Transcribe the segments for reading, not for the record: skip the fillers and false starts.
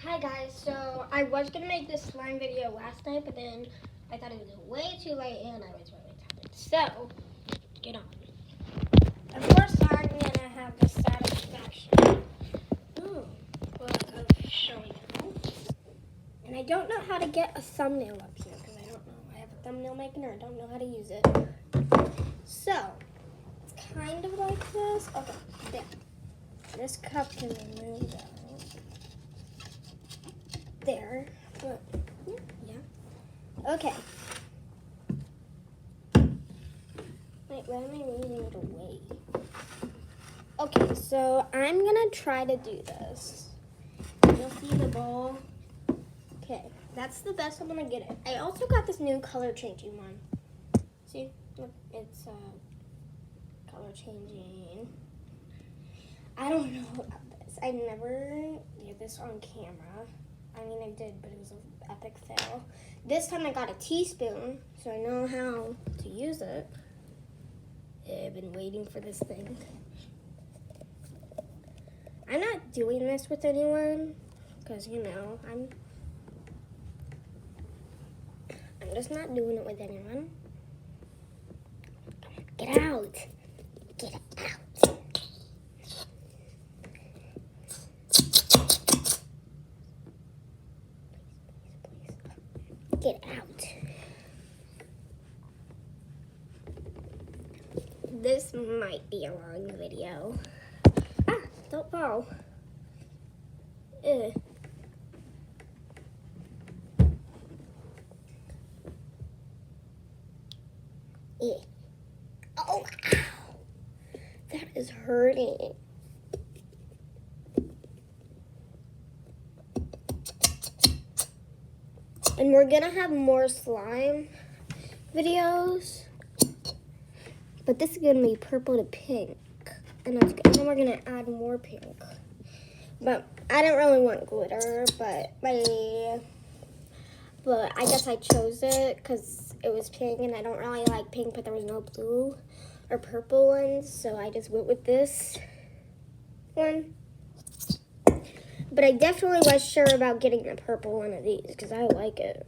Hi guys, so I was going to make this slime video last night, but then I thought it was way too late and I was really tired. So, get on. Of course I'm going to have the satisfaction. Of showing you. And I don't know how to get a thumbnail up here because I don't know. I have a thumbnail maker, I don't know how to use it. So, it's kind of like this. Okay, there. This cup can be moved out. There. But, yeah. Okay. Wait, why am I moving it away? Okay, so I'm gonna try to do this. You'll see the ball. Okay, that's the best I'm gonna get it. I also got this new color changing one. See, look, it's color changing. I don't know about this. I never did this on camera. I mean, I did, but it was an epic fail. This time I got a teaspoon, so I know how to use it. I've been waiting for this thing. I'm not doing this with anyone, because, you know, I'm just not doing it with anyone. Get out. Get out. Get out. This might be a long video. Ah, don't fall. Oh, ow. That is hurting. And we're gonna have more slime videos, but this is gonna be purple to pink, and then we're gonna add more pink. But I don't really want glitter, but I guess I chose it because it was pink, and I don't really like pink, but there was no blue or purple ones, so I just went with this one. But I definitely was sure about getting the purple one of these because I like it.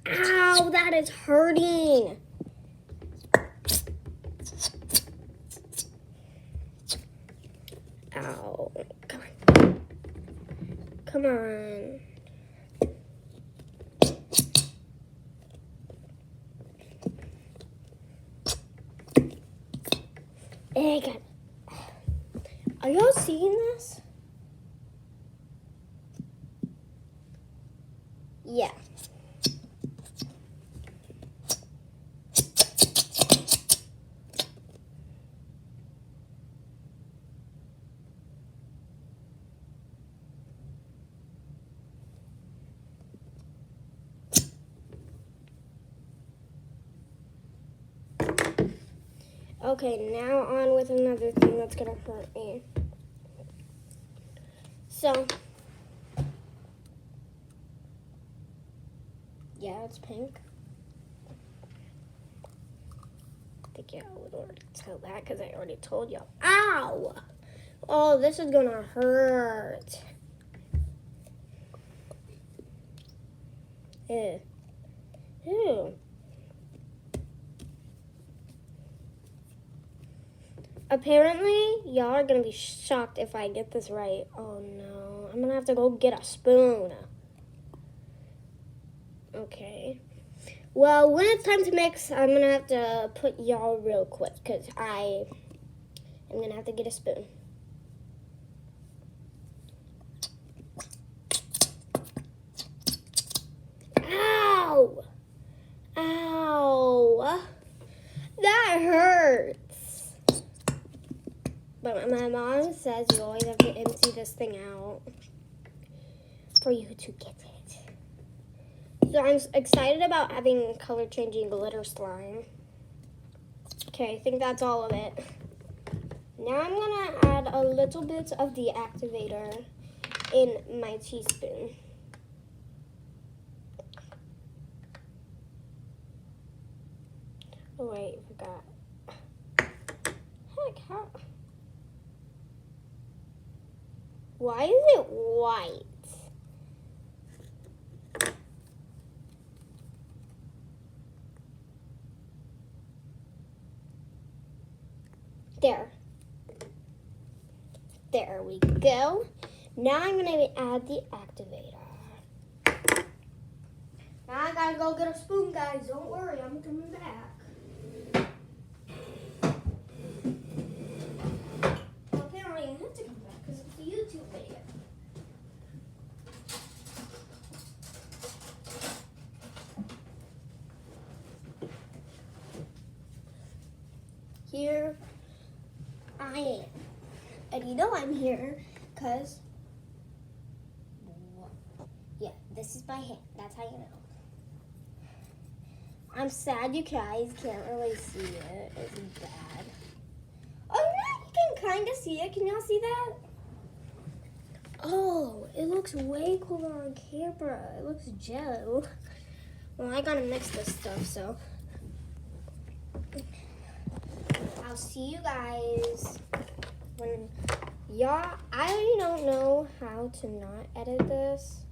Ow, that is hurting. Ow, come on. Come on. Egg. Are y'all seeing this? Yeah. Okay, now on with another thing that's gonna hurt me. So, yeah, it's pink. I think y'all would already tell that because I already told y'all. Ow! Oh, this is gonna hurt. Ew. Ew. Apparently, y'all are gonna be shocked if I get this right. Oh no, I'm gonna have to go get a spoon. Okay. Well, when it's time to mix, I'm gonna have to put y'all real quick because I'm gonna have to get a spoon. Ow! Ow! That hurts. But my mom says you always have to empty this thing out for you to get it. So I'm excited about having color changing glitter slime. Okay, I think that's all of it. Now I'm gonna add a little bit of the activator in my teaspoon. Oh wait, I forgot. Heck, how? Why is it white? There. There we go. Now I'm going to add the activator. Now I gotta go get a spoon, guys. Don't worry, I'm coming back. Apparently I have to come back because it's a YouTube video. Here I am. And you know I'm here because, yeah, this is my hand. That's how you know. I'm sad you guys can't really see it. It's bad. Oh, yeah, you can kind of see it. Can y'all see that? Oh, it looks way cooler on camera. It looks jello. Well, I gotta mix this stuff, so I'll see you guys when y'all. I don't know how to not edit this,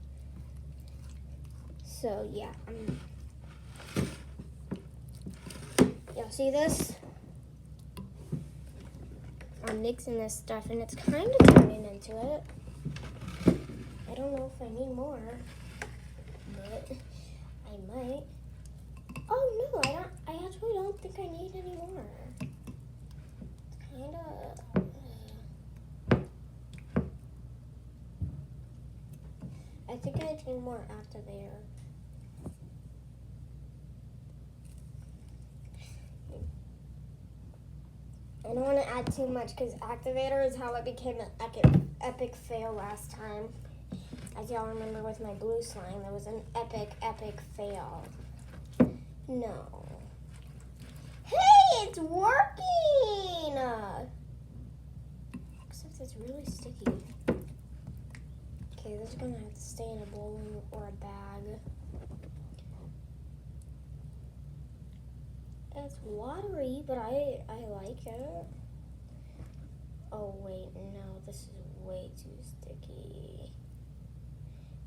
so yeah. Y'all see this? I'm mixing this stuff, and it's kind of turning into it. I don't know if I need more, but I might. Oh no, I don't. I actually don't think I need any more. Kind of. I think I need more activator. I don't want to add too much because activator is how it became an epic fail last time. As y'all remember with my blue slime, it was an epic fail. No. Hey, it's working! Except it's really sticky. Okay, this is gonna have to stay in a bowl or a bag. It's watery, but I like it. Oh wait, no, this is way too sticky.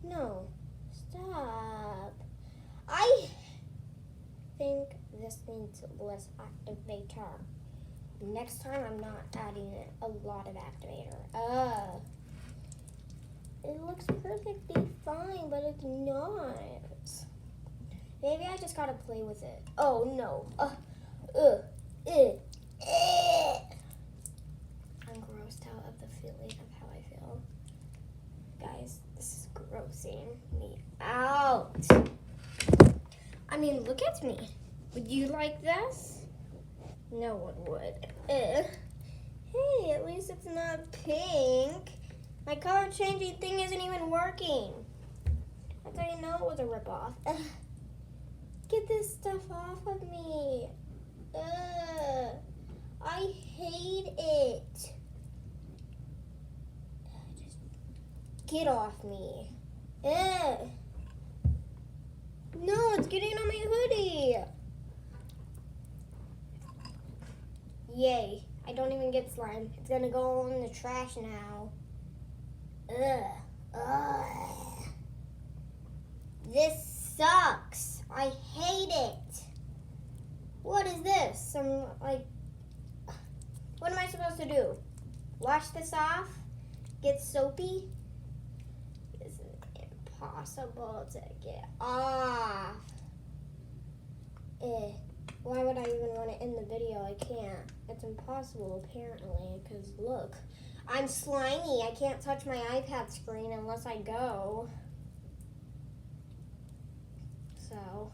No, stop. I think this needs less activator. Next time I'm not adding a lot of activator. It looks perfectly fine, but it's not. Maybe I just gotta play with it. Oh no. I'm grossed out of the feeling of how I feel. Guys, this is grossing me out. I mean, look at me. Would you like this? No one would. Hey, at least it's not pink. My color changing thing isn't even working. That's how you know it was a ripoff. Get this stuff off of me. I hate it. Just get off me. No, it's getting on my hoodie. Yay. I don't even get slime. It's gonna go in the trash now. This sucks. I hate it. What is this? What am I supposed to do? Wash this off? Get soapy? This is impossible to get off. Why would I even want to end the video? I can't. It's impossible, apparently, because look. I'm slimy. I can't touch my iPad screen unless I go. So,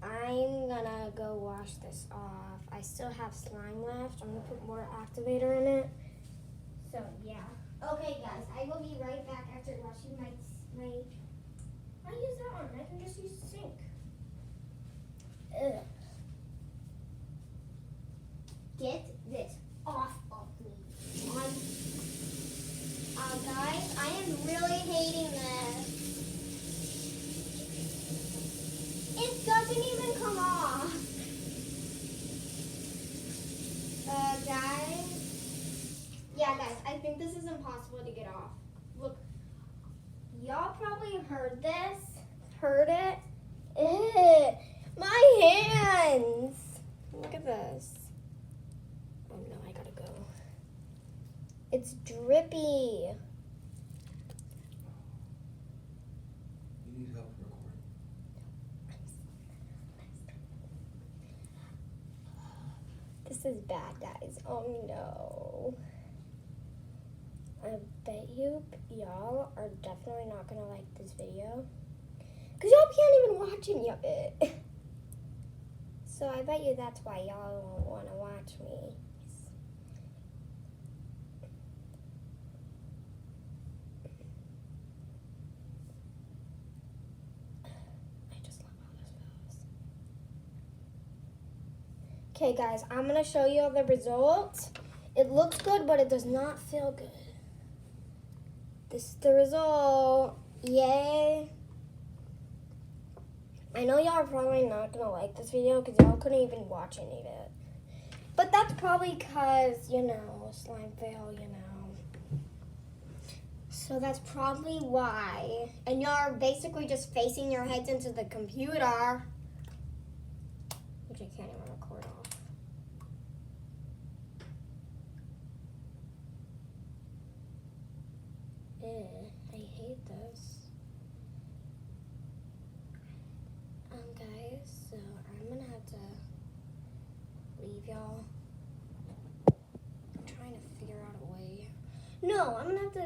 I'm gonna go wash this off. I still have slime left. I'm gonna put more activator in it. So, yeah. Okay, guys, I will be right back after washing my I use that one. I can just use the sink. Get this off of me. Guys, I am really hating this. It doesn't even come off. Guys. Yeah, guys, I think this is impossible to get off. y'all probably heard this. Heard it? Ew, my hands. Look at this. Oh no, I gotta go. It's drippy. You need help recording. This is bad, guys. Oh no. I bet y'all are definitely not gonna like this video. Because y'all can't even watch any of it. So I bet you that's why y'all won't want to watch me. I just love how this feels. Okay, guys, I'm going to show you the results. It looks good, but it does not feel good. This is the result. Yay. I know y'all are probably not going to like this video because y'all couldn't even watch any of it. But that's probably because, you know, slime fail, you know. So that's probably why. And y'all are basically just facing your heads into the computer. Which I can't even record off. I hate this. Guys, so I'm gonna have to leave y'all. I'm trying to figure out a way. No, I'm gonna have to